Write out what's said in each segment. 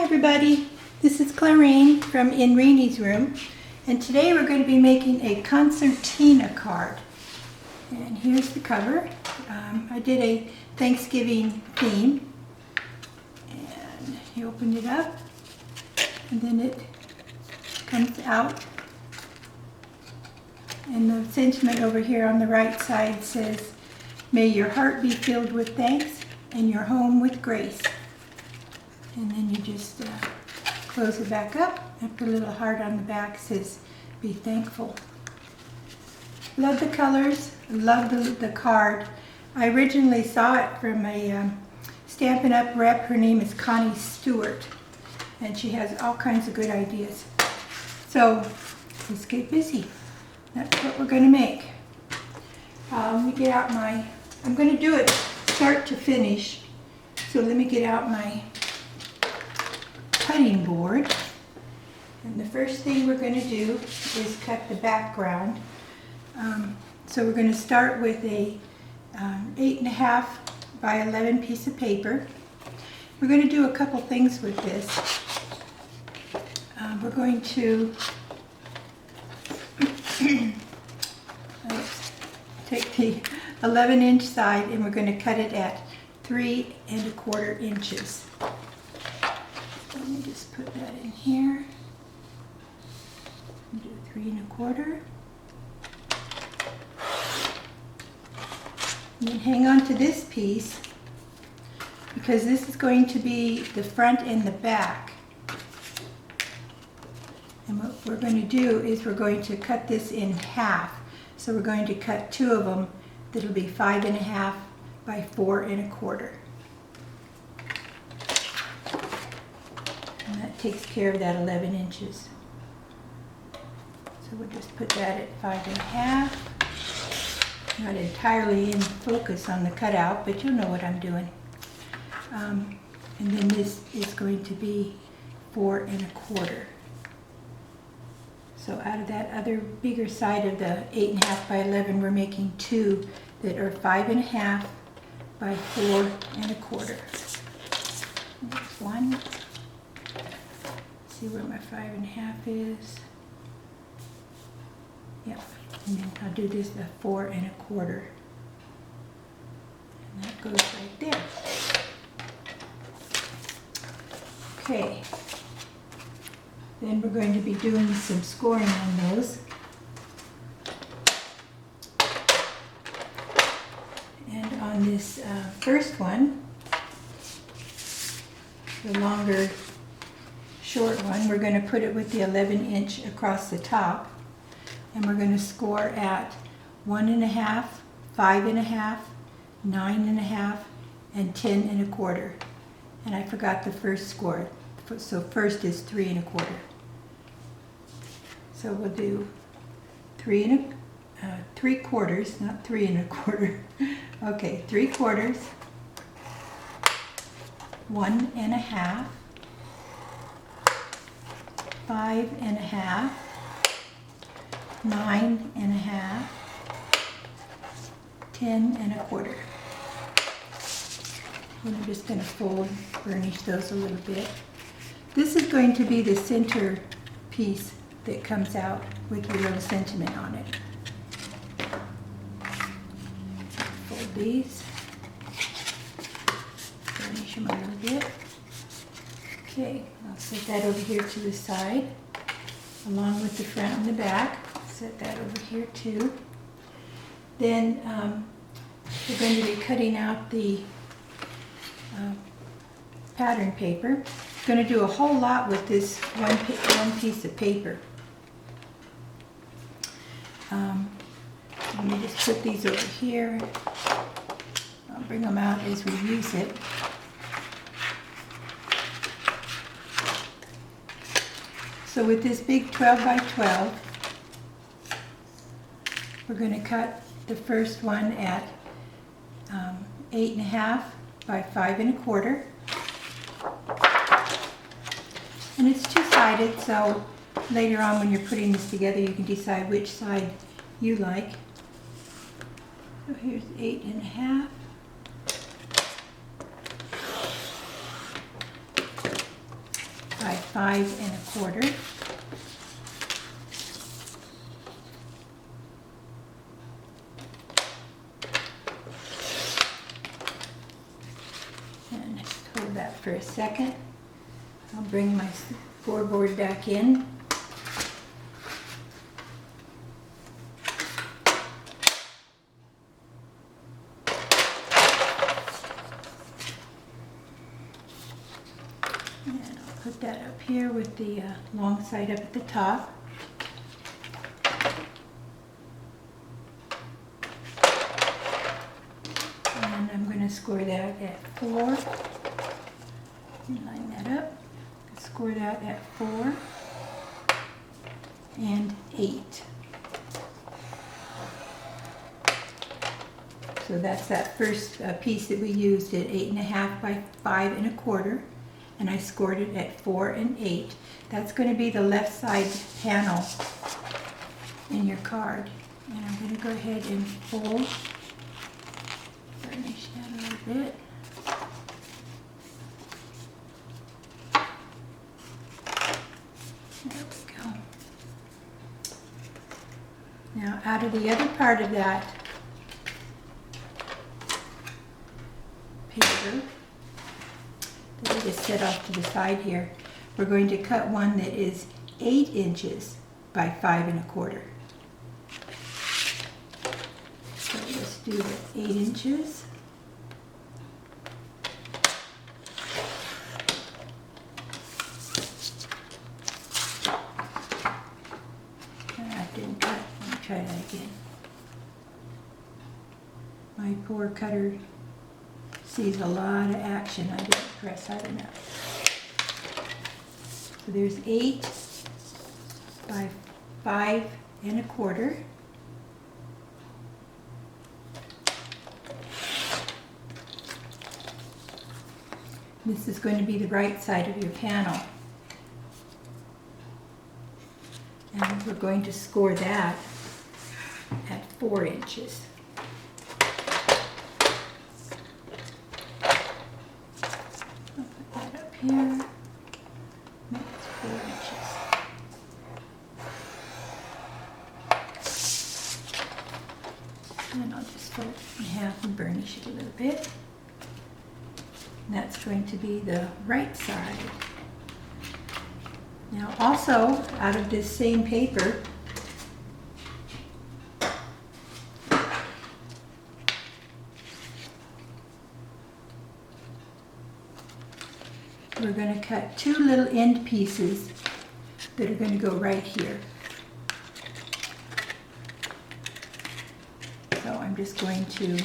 everybody, this is Clarine from In Reenie's Room, and today we're going to be making a Concertina card. And here's the cover. I did a Thanksgiving theme, and you open it up and then it comes out, and the sentiment over here on the right side says, "May your heart be filled with thanks and your home with grace." And then you just close it back up and put a little heart on the back. It says, "Be thankful." Love the colors, love the card. I originally saw it from a Stampin' Up! Rep. Her name is Connie Stewart, and she has all kinds of good ideas. So let's get busy. That's what we're going to make. Let me get out I'm going to do it start to finish. So let me get out my cutting board, and the first thing we're going to do is cut the background. So we're going to start with a 8.5 by 11 piece of paper. We're going to do a couple things with this. We're going to take the 11-inch side and we're going to cut it at 3 1/4 inches. Let me just put that in here. Do 3 1/4. And then hang on to this piece because this is going to be the front and the back. And what we're going to do is we're going to cut this in half. So we're going to cut 2 of them that'll be 5 1/2 by 4 1/4. And that takes care of that 11 inches. So we'll just put that at 5 1/2. Not entirely in focus on the cutout, but you'll know what I'm doing. And then this is going to be 4 1/4. So out of that other bigger side of the 8.5 by 11, we're making 2 that are 5 1/2 by 4 1/4. There's one. See where my 5 1/2 is. Yep. And then I'll do this a 4 1/4. And that goes right there. Okay. Then we're going to be doing some scoring on those. And on this first one, the longer short one, we're going to put it with the 11-inch across the top. And we're going to score at 1 1/2, 5 1/2, 9 1/2, and 10 1/4. And I forgot the first score. So first is 3 1/4. So we'll do 3/4, not 3 1/4. Okay, 3/4, 1 1/2, 5 1/2, 9 1/2, 10 1/4. And I'm just going to burnish those a little bit. This is going to be the center piece that comes out with your little sentiment on it. Fold these, burnish them a little bit. Okay, I'll set that over here to the side, along with the front and the back. Set that over here too. Then we're going to be cutting out the pattern paper. Going to do a whole lot with this one piece of paper. Let me just put these over here. I'll bring them out as we use it. So with this big 12 by 12, we're going to cut the first one at 8 1/2 by 5 1/4. And it's two-sided, so later on when you're putting this together you can decide which side you like. So here's 8 1/2. 5 1/4. And hold that for a second. I'll bring my scoreboard back in. And I'll put that up here with the long side up at the top. And I'm going to score that at 4. Line that up. Score that at 4 and 8. So that's that first piece that we used at 8.5 by 5 1/4, and I scored it at 4 and 8. That's going to be the left side panel in your card. And I'm going to go ahead and fold, burnish that a little bit. There we go. Now out of the other part of that paper that we just set off to the side here, we're going to cut one that is 8 inches by 5 1/4. So let's do the 8 inches. That didn't cut. Let me try that again. My poor cutter sees a lot of action. I didn't press hard enough. So there's 8 by 5 1/4. This is going to be the right side of your panel. And we're going to score that at 4 inches. I'll put that up here. That's 4 inches. And I'll just fold it in half and burnish it a little bit. And that's going to be the right side. Now also, out of this same paper, we're going to cut 2 little end pieces that are going to go right here. So I'm just going to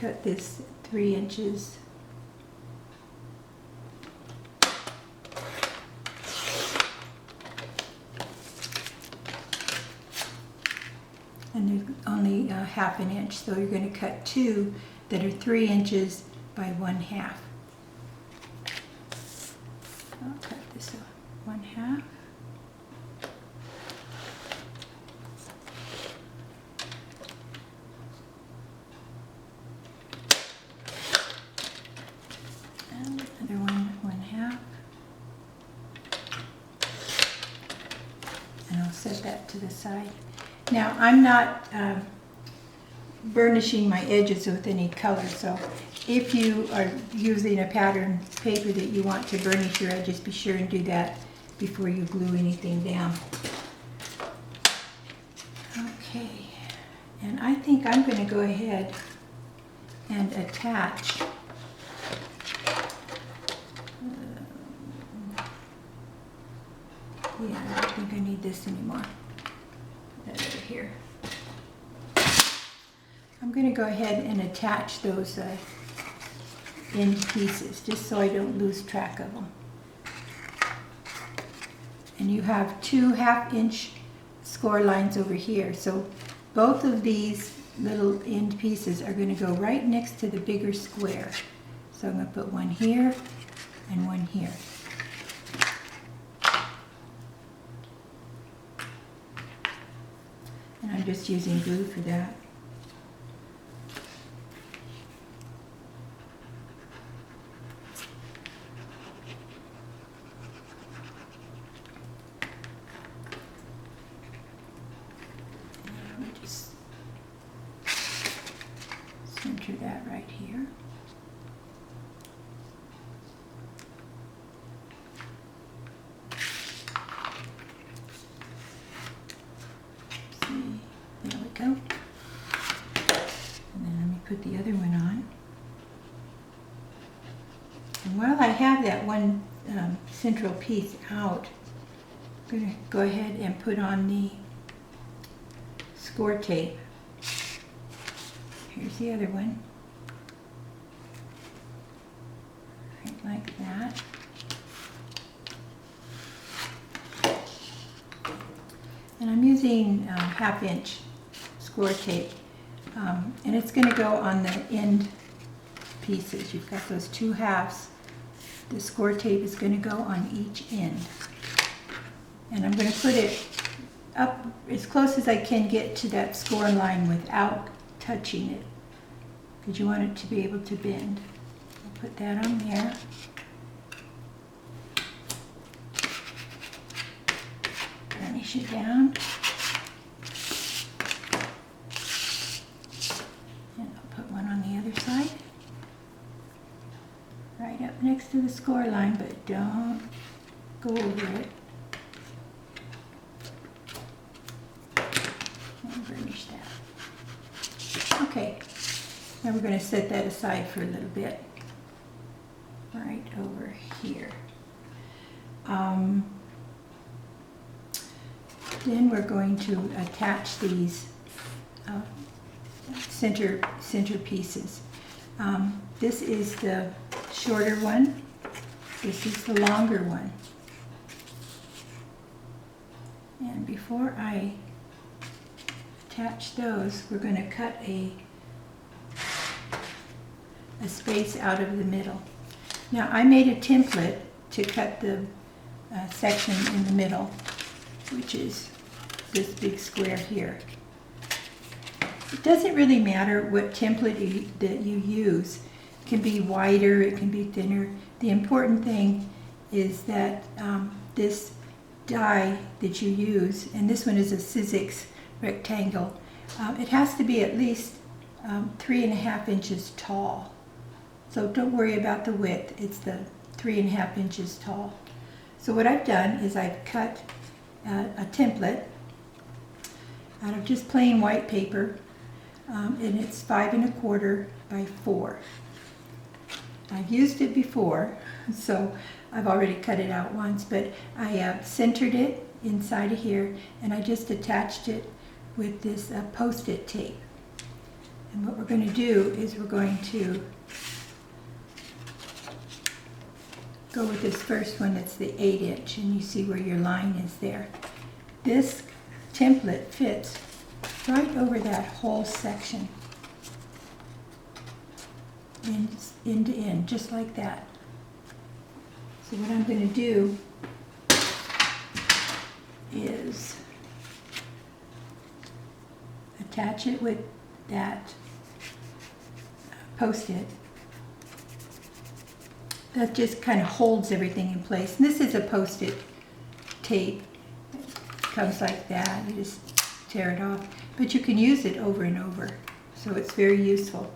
cut this 3 inches. And they're only 1/2 inch, so you're going to cut 2 that are 3 inches by 1/2. I'll cut this 1/2. And another one 1/2. And I'll set that to the side. Now, I'm not burnishing my edges with any color, so if you are using a pattern paper that you want to burnish your edges, be sure and do that before you glue anything down. Okay, and I think I'm going to go ahead and attach yeah, I don't think I need this anymore. That over here. I'm going to go ahead and attach those end pieces just so I don't lose track of them. And you have 2 1/2 inch score lines over here. So both of these little end pieces are going to go right next to the bigger square. So I'm going to put one here and one here. And I'm just using glue for that. the other one on. And while I have that one central piece out, I'm going to go ahead and put on the score tape. Here's the other one. Right like that. And I'm using 1/2 inch score tape. And it's going to go on the end pieces. You've got those 2 halves. The score tape is going to go on each end. And I'm going to put it up as close as I can get to that score line without touching it, because you want it to be able to bend. I'll put that on there. Burnish it down. And I'll put one on the other side. Right up next to the score line, but don't go over it. And burnish that. Okay, now we're going to set that aside for a little bit. Right over here. Then we're going to attach these center pieces. This is the shorter one. This is the longer one. And before I attach those, we're going to cut a space out of the middle. Now I made a template to cut the section in the middle, which is this big square here. It doesn't really matter what template that you use. It can be wider, it can be thinner. The important thing is that this die that you use, and this one is a Sizzix rectangle, it has to be at least 3.5 inches tall. So don't worry about the width, it's the 3.5 inches tall. So what I've done is I've cut a template out of just plain white paper, and it's 5 1/4 by 4. I've used it before, so I've already cut it out once, but I centered it inside of here, and I just attached it with this Post-it tape. And what we're going to do is we're going to go with this first one that's the 8 inch, and you see where your line is there. This template fits right over that whole section, end to end, just like that. So what I'm going to do is attach it with that Post-it. That just kind of holds everything in place. And this is a Post-it tape. It comes like that. You just tear it off. But you can use it over and over. So it's very useful.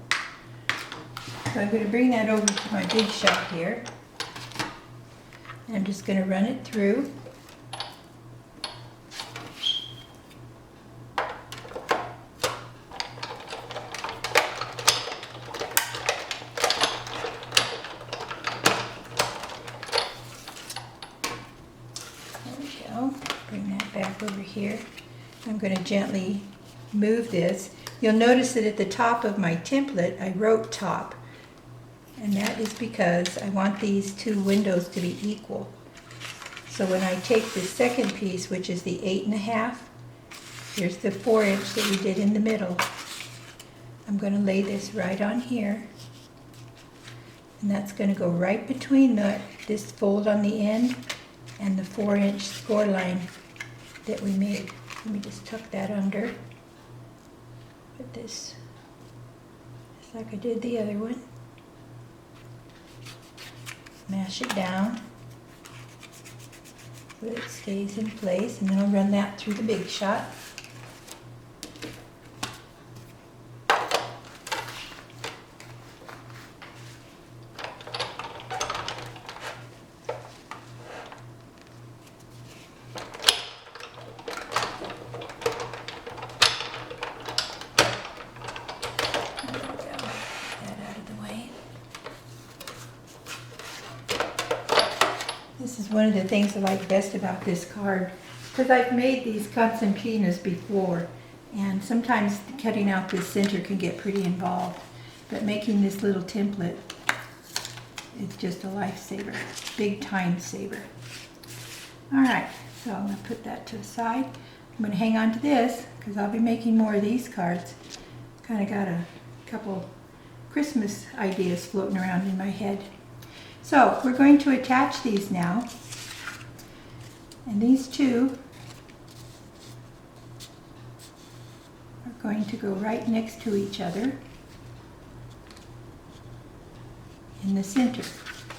So I'm going to bring that over to my big shot here. And I'm just going to run it through. Bring that back over here. I'm going to gently move this. You'll notice that at the top of my template I wrote top, and that is because I want these 2 windows to be equal. So when I take the second piece, which is the 8 1/2, here's the 4 inch that we did in the middle. I'm going to lay this right on here, and that's going to go right between this fold on the end and the 4 inch score line that we made. Let me just tuck that under. Put this just like I did the other one. Mash it down so that it stays in place, and then I'll run that through the big shot. This is one of the things I like best about this card, because I've made these concertinas before, and sometimes cutting out this center can get pretty involved, but making this little template is just a lifesaver, big time saver. All right, so I'm going to put that to the side. I'm going to hang on to this because I'll be making more of these cards. Kind of got a couple Christmas ideas floating around in my head. So we're going to attach these now, and these two are going to go right next to each other in the center.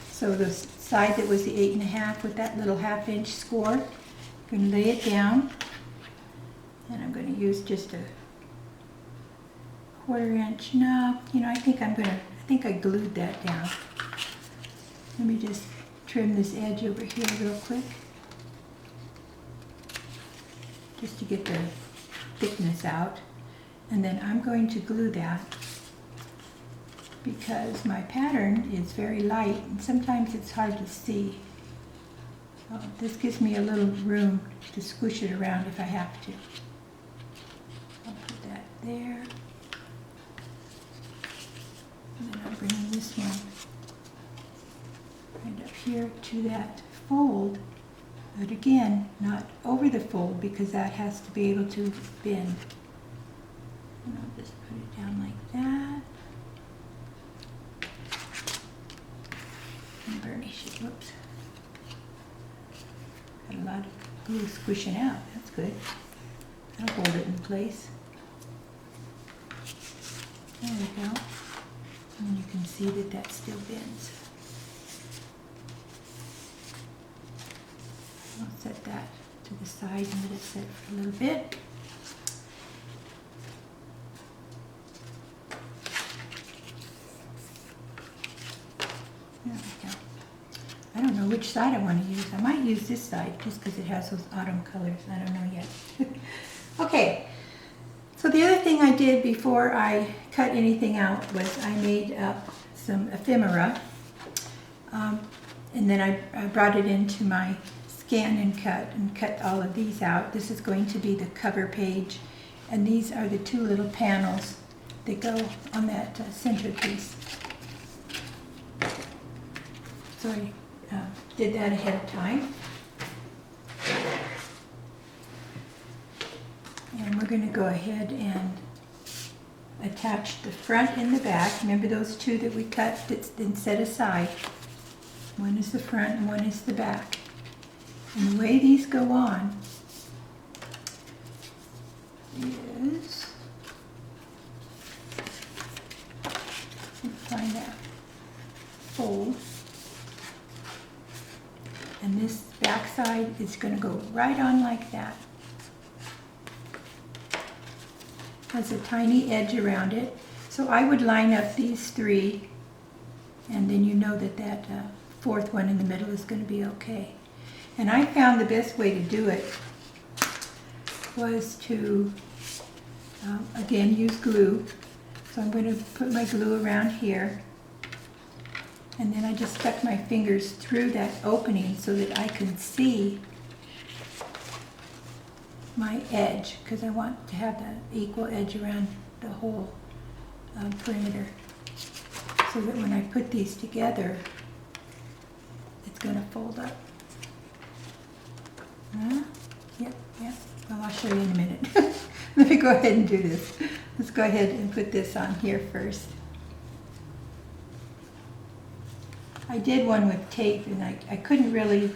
So the side that was the 8.5 with that little 1/2 inch score, I'm going to lay it down, and I'm going to use just a 1/4 inch. No, you know, I think I glued that down. Let me just trim this edge over here real quick, just to get the thickness out. And then I'm going to glue that because my pattern is very light and sometimes it's hard to see. So this gives me a little room to squish it around if I have to. I'll put that there. And then I'm bringing this one right up here to that fold, but again, not over the fold because that has to be able to bend. And I'll just put it down like that. And burnish it. Whoops. Got a lot of glue squishing out. That's good. That'll hold it in place. There we go. And you can see that that still bends. I'll set that to the side and let it set for a little bit. There we go. I don't know which side I want to use. I might use this side just because it has those autumn colors. I don't know yet. Okay, so the other thing I did before I cut anything out was I made up some ephemera. And then I brought it into my scan and cut all of these out. This is going to be the cover page, and these are the two little panels that go on that centerpiece. So I did that ahead of time. And we're going to go ahead and attach the front and the back. Remember those two that we cut that's been set aside? One is the front and one is the back. And the way these go on is, find that fold, and this back side is going to go right on like that. Has a tiny edge around it, so I would line up these three, and then you know that that fourth one in the middle is going to be okay. And I found the best way to do it was to, again, use glue. So I'm going to put my glue around here. And then I just stuck my fingers through that opening so that I can see my edge, because I want to have that equal edge around the whole perimeter. So that when I put these together, it's going to fold up. Yep. Well, I'll show you in a minute. Let me go ahead and do this. Let's go ahead and put this on here first. I did one with tape, and I couldn't really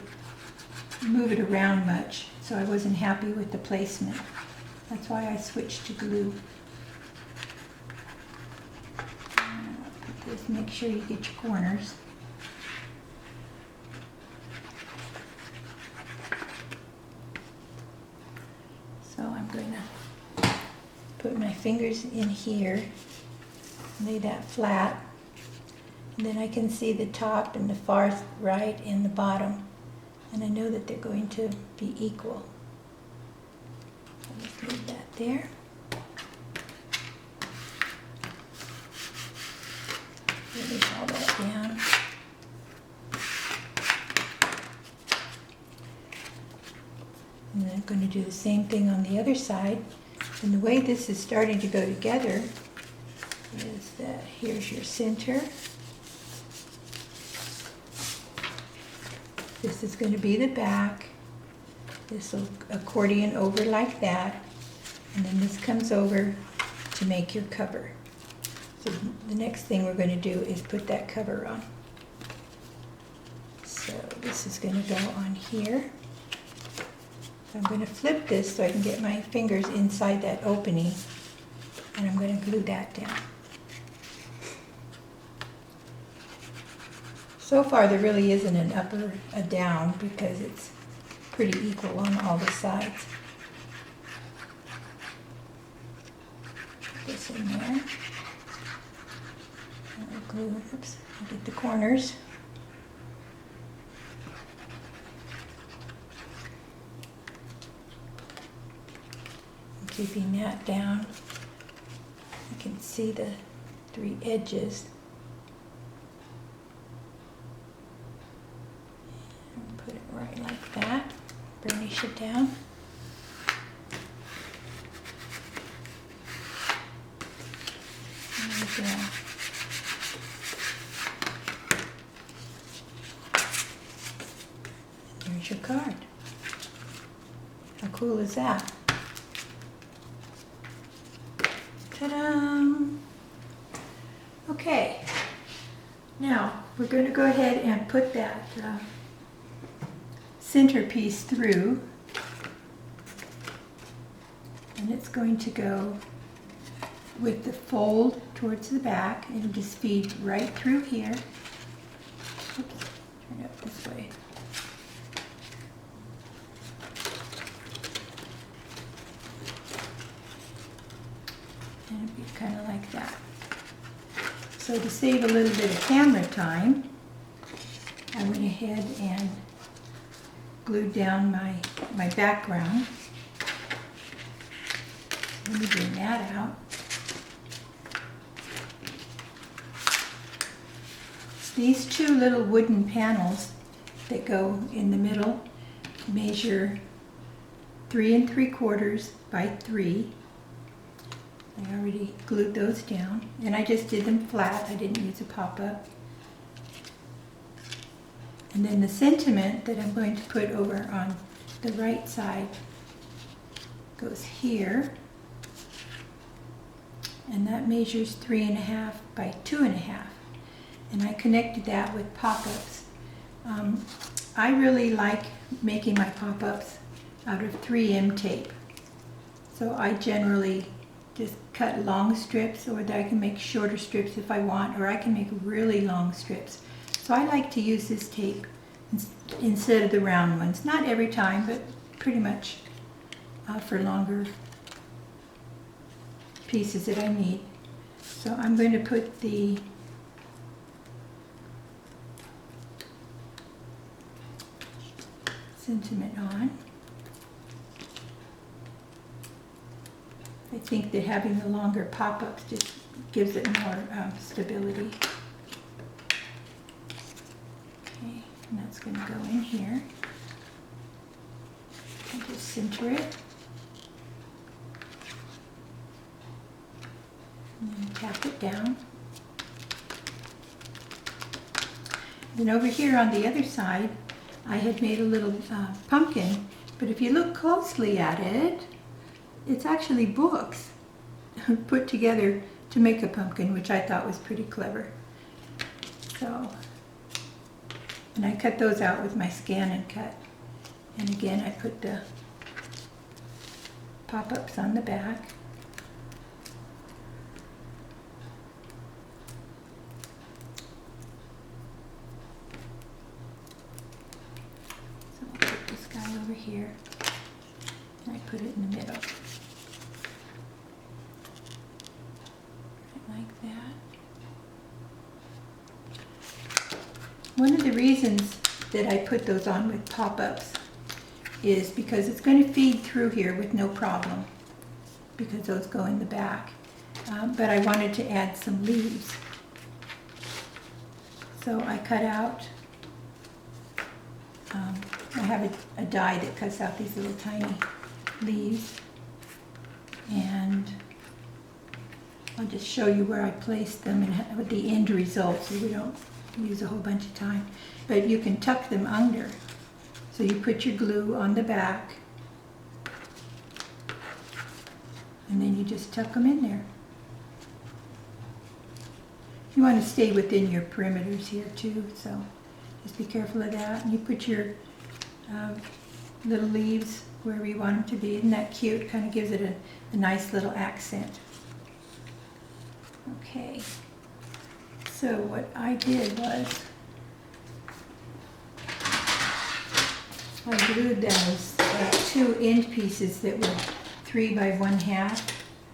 move it around much, so I wasn't happy with the placement. That's why I switched to glue. I'll put this, make sure you get your corners. So I'm going to put my fingers in here, lay that flat, and then I can see the top and the far right and the bottom, and I know that they're going to be equal. So just leave that there. Release all that down. going to do the same thing on the other side. And the way this is starting to go together is that here's your center. This is going to be the back. This will accordion over like that. And then this comes over to make your cover. So the next thing we're going to do is put that cover on. So this is going to go on here. I'm going to flip this so I can get my fingers inside that opening, and I'm going to glue that down. So far there really isn't an up or a down because it's pretty equal on all the sides. Put this in there. And I'll glue, oops, I'll get the corners. Keeping that down. You can see the 3 edges. And put it right like that. Burnish it down. There we go. And there's your card. How cool is that? Ta-da! Okay, now we're going to go ahead and put that centerpiece through, and it's going to go with the fold towards the back and just feed right through here. Oops, turn it up this way. And it'd be kind of like that. So to save a little bit of camera time, I went ahead and glued down my background. Let me bring that out. These 2 little wooden panels that go in the middle measure 3 3/4 by 3. I already glued those down, and I just did them flat. I didn't use a pop-up. And then the sentiment that I'm going to put over on the right side goes here, and that measures 3.5 by 2.5. And I connected that with pop-ups. I really like making my pop-ups out of 3M tape. So I generally just cut long strips, or that I can make shorter strips if I want, or I can make really long strips. So I like to use this tape instead of the round ones. Not every time, but pretty much for longer pieces that I need. So I'm going to put the sentiment on. I think that having the longer pop-ups just gives it more stability. Okay, and that's going to go in here. And just center it. And then tap it down. Then over here on the other side, I had made a little pumpkin, but if you look closely at it, it's actually books put together to make a pumpkin, which I thought was pretty clever. So, and I cut those out with my scan and cut. And again, I put the pop-ups on the back. So I'll put this guy over here, and I put it in the middle. Like that. One of the reasons that I put those on with pop-ups is because it's going to feed through here with no problem, because those go in the back. But I wanted to add some leaves. So I cut out, I have a die that cuts out these little tiny leaves, and I'll just show you where I placed them and with the end result so we don't use a whole bunch of time. But you can tuck them under. So you put your glue on the back and then you just tuck them in there. You want to stay within your perimeters here too, so just be careful of that. And you put your little leaves wherever you want them to be. Isn't that cute? Kind of gives it a nice little accent. Okay, so what I did was I glued those two end pieces that were 3 by 1/2.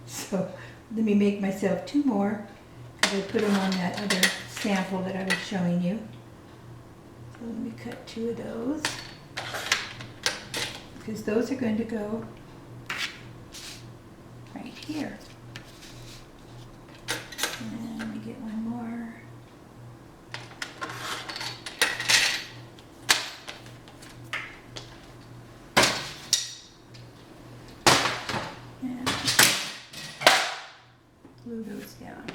So let me make myself 2 more because I put them on that other sample that I was showing you. So let me cut 2 of those because those are going to go right here. And let me get one more. And glue those down.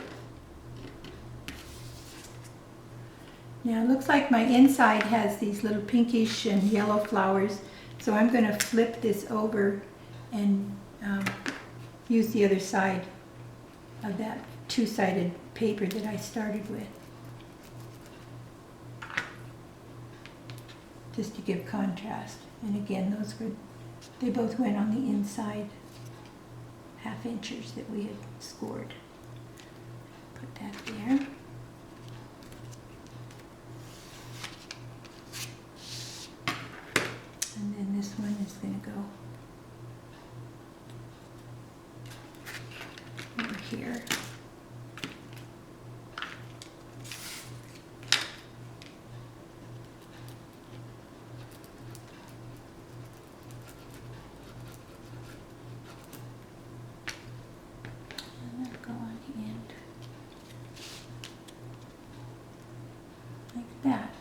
Now it looks like my inside has these little pinkish and yellow flowers, so I'm going to flip this over and use the other side of that two-sided paper that I started with, just to give contrast. And again, they both went on the inside 1/2 inches that we had scored. Put that there. And then this one is going to go over here. That.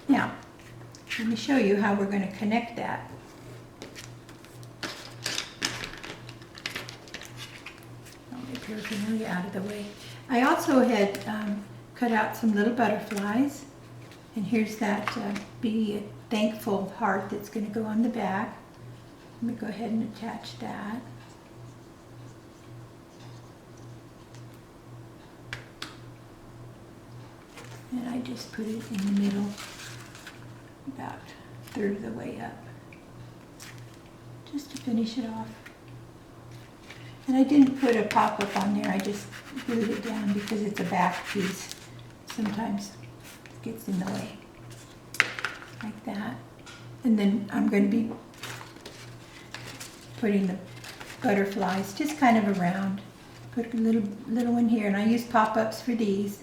Now, let me show you how we're going to connect that. I'll get paraphernalia out of the way. I also had cut out some little butterflies, and here's that Be Thankful heart that's going to go on the back. Let me go ahead and attach that. And I just put it in the middle, about 1/3 of the way up, just to finish it off. And I didn't put a pop-up on there, I just glued it down because it's a back piece. Sometimes it gets in the way, like that. And then I'm going to be putting the butterflies just kind of around. Put a little one here, and I use pop-ups for these.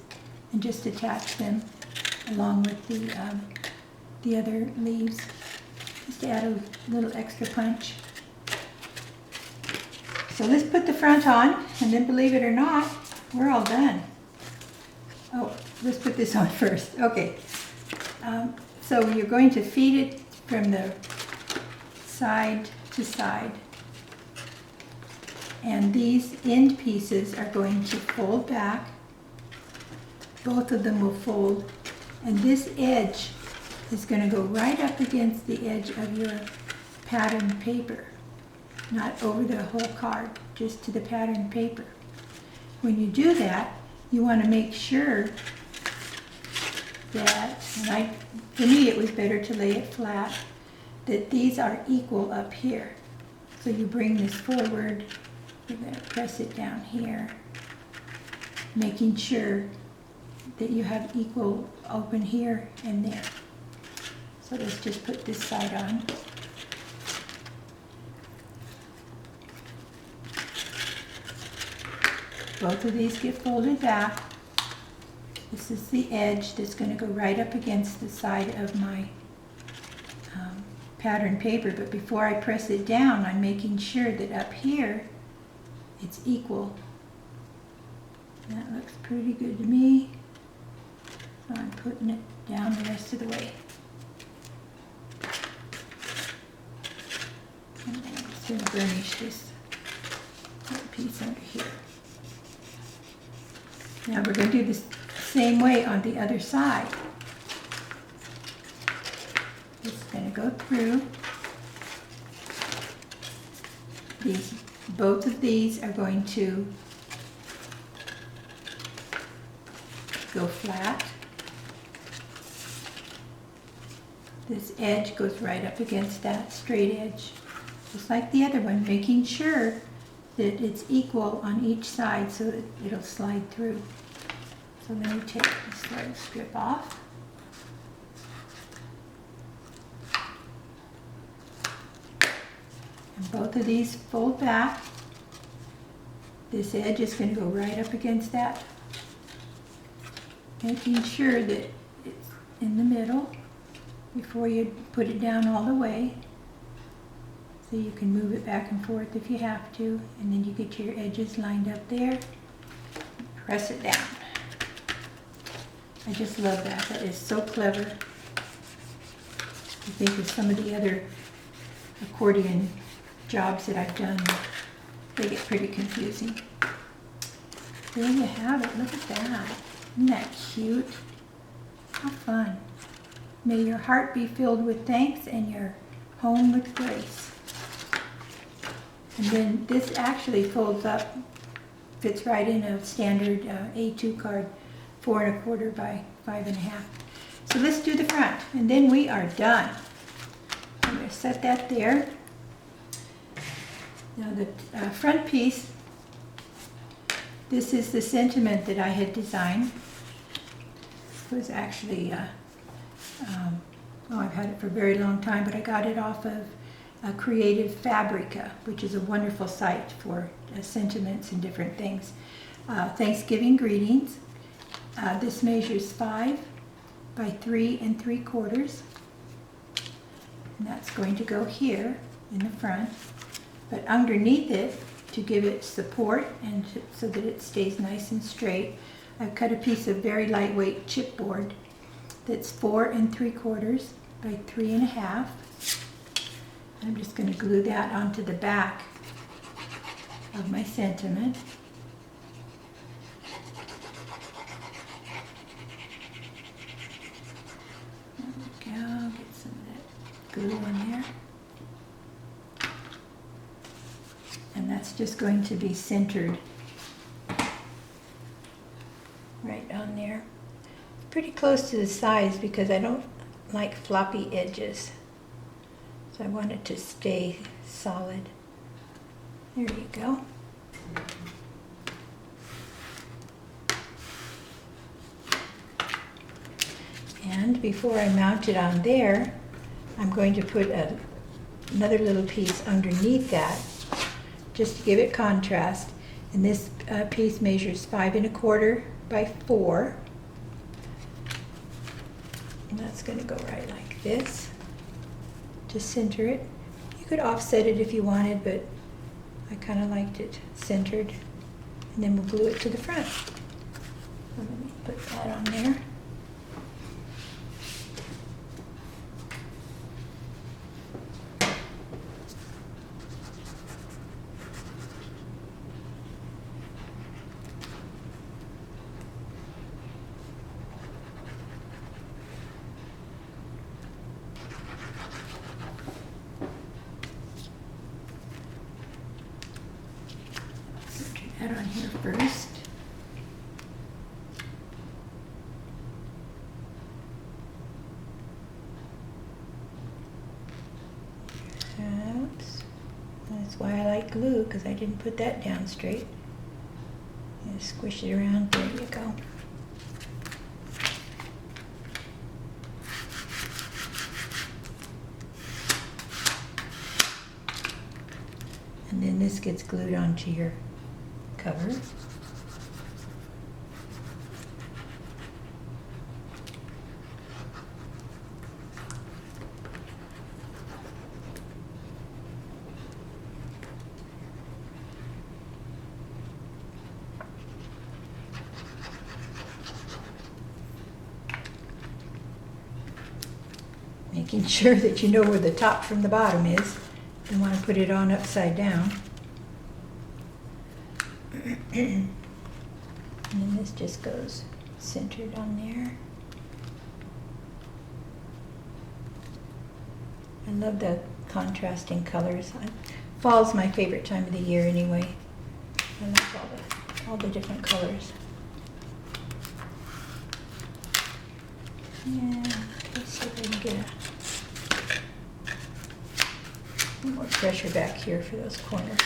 And just attach them along with the other leaves, just to add a little extra punch. So let's put the front on, and then believe it or not, we're all done. Oh, let's put this on first. Okay, so you're going to feed it from the side to side, and these end pieces are going to fold back. Both of them will fold, and this edge is going to go right up against the edge of your pattern paper, not over the whole card, just to the pattern paper. When you do that, you want to make sure that, for me it was better to lay it flat, that these are equal up here. So you bring this forward, you're going to press it down here, making sure that you have equal open here and there. So let's just put this side on. Both of these get folded back. This is the edge that's going to go right up against the side of my pattern paper, but before I press it down, I'm making sure that up here it's equal. That looks pretty good to me. So I'm putting it down the rest of the way. going to burnish this little piece under here. Now we're going to do this same way on the other side. It's going to go through. Both of these are going to go flat. This edge goes right up against that straight edge, just like the other one, making sure that it's equal on each side so that it'll slide through. So then we take this little strip off. And both of these fold back. This edge is going to go right up against that, making sure that it's in the middle before you put it down all the way. So you can move it back and forth if you have to, and then you get your edges lined up there. Press it down. I just love that. That is so clever. I think of some of the other accordion jobs that I've done, they get pretty confusing. There you have it. Look at that. Isn't that cute? How fun. May your heart be filled with thanks and your home with grace. And then this actually folds up, fits right in a standard A2 card, 4 1/4 by 5 1/2. So let's do the front, and then we are done. I'm going to set that there. Now the front piece, this is the sentiment that I had designed. It was actually, I've had it for a very long time, but I got it off of Creative Fabrica, which is a wonderful site for sentiments and different things. Thanksgiving greetings. This measures 5 by 3 3/4, and that's going to go here in the front. But underneath it, to give it support and so that it stays nice and straight, I've cut a piece of very lightweight chipboard that's 4 3/4 by 3 1/2. I'm just going to glue that onto the back of my sentiment. There we go, get some of that glue in there. And that's just going to be centered right on there. Pretty close to the sides because I don't like floppy edges. So I want it to stay solid. There you go. And before I mount it on there, I'm going to put another little piece underneath that just to give it contrast. And this piece measures 5 1/4 by 4. And that's going to go right like this to center it. You could offset it if you wanted, but I kind of liked it centered. And then we'll glue it to the front. So let me put that on there. That on here first. Oops. That's why I like glue, because I didn't put that down straight. Just squish it around. There you go. And then this gets glued onto your cover. Making sure that you know where the top from the bottom is. You want to put it on upside down. And then this just goes centered on there. I love the contrasting colors. Fall's my favorite time of the year anyway. I love all the different colors. Yeah, let's see if I can get a little more pressure back here for those corners.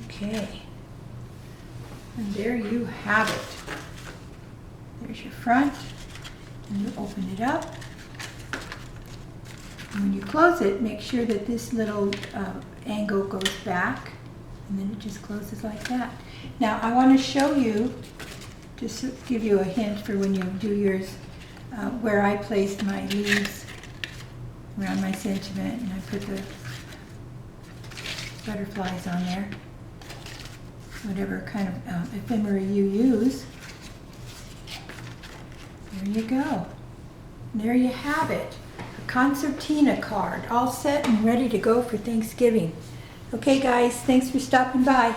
Okay. And there you have it. There's your front. And you open it up. And when you close it, make sure that this little angle goes back. And then it just closes like that. Now I want to show you, just to give you a hint for when you do yours, where I placed my leaves around my sentiment. And I put the butterflies on there. Whatever kind of ephemera you use. There you go. And there you have it. A concertina card, all set and ready to go for Thanksgiving. Okay guys, thanks for stopping by.